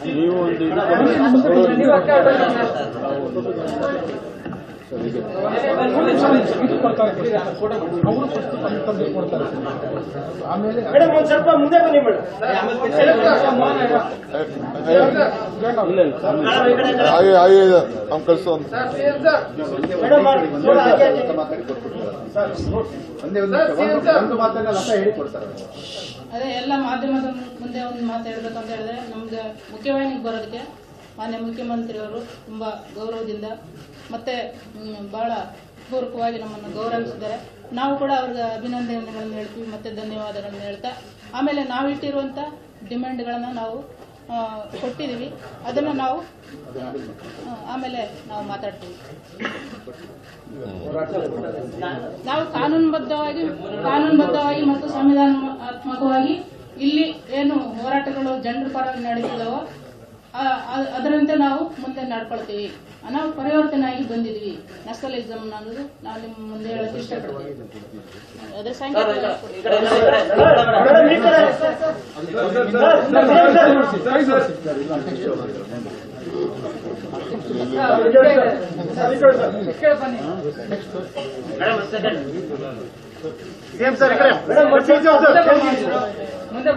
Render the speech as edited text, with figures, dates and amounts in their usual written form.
ನೀವು ಒಂದು ಮೇಡಮ್ ಒಂದು ಸ್ವಲ್ಪ ಮುಂದೆ ಬನ್ನಿ ಮೇಡಮ್. हम कल सो ಅದೇ ಎಲ್ಲ ಮಾಧ್ಯಮದ ಮುಂದೆ ಒಂದು ಮಾತು ಹೇಳ್ಬೇಕಂತ ಹೇಳಿದ್ರೆ, ನಮ್ಗೆ ಮುಖ್ಯವಾಹಿನಿಗೆ ಬರೋದಕ್ಕೆ ಮಾನ್ಯ ಮುಖ್ಯಮಂತ್ರಿಯವರು ತುಂಬಾ ಗೌರವದಿಂದ ಮತ್ತೆ ಬಹಳ ಪೂರ್ವಕವಾಗಿ ನಮ್ಮನ್ನು ಗೌರವಿಸಿದ್ದಾರೆ. ನಾವು ಕೂಡ ಅವ್ರಿಗೆ ಅಭಿನಂದನೆಗಳನ್ನು ಹೇಳ್ತೀವಿ, ಮತ್ತೆ ಧನ್ಯವಾದಗಳನ್ನು ಹೇಳ್ತಾ, ಆಮೇಲೆ ನಾವಿಟ್ಟಿರುವಂತ ಡಿಮ್ಯಾಂಡ್ಗಳನ್ನ ನಾವು ಕೊಟ್ಟಿದ್ದೀವಿ. ಅದನ್ನು ನಾವು ಆಮೇಲೆ ನಾವು ಮಾತಾಡ್ತೀವಿ. ನಾವು ಕಾನೂನುಬದ್ಧವಾಗಿ ಮತ್ತು ಸಂವಿಧಾನಾತ್ಮಕವಾಗಿ ಇಲ್ಲಿ ಏನು ಹೋರಾಟಗಳು ಜನರ ಪರವಾಗಿ ನಡೆದಿದ್ದಾವೋ ಅದರಂತೆ ನಾವು ಮುಂದೆ ನಡ್ಕೊಳ್ತೀವಿ. ನಾವು ಪರಿವರ್ತನೆಯಾಗಿ ಬಂದಿದ್ವಿ. ನಕ್ಸಲಿಸಮ್ ಅನ್ನೋದು ನಾವು ನಿಮ್ಮ ಮುಂದೆ ಹೇಳಕ್ಕೆ ಇಷ್ಟಪಡ್ತೀವಿ. ಅದೇ ಮುಂದೆ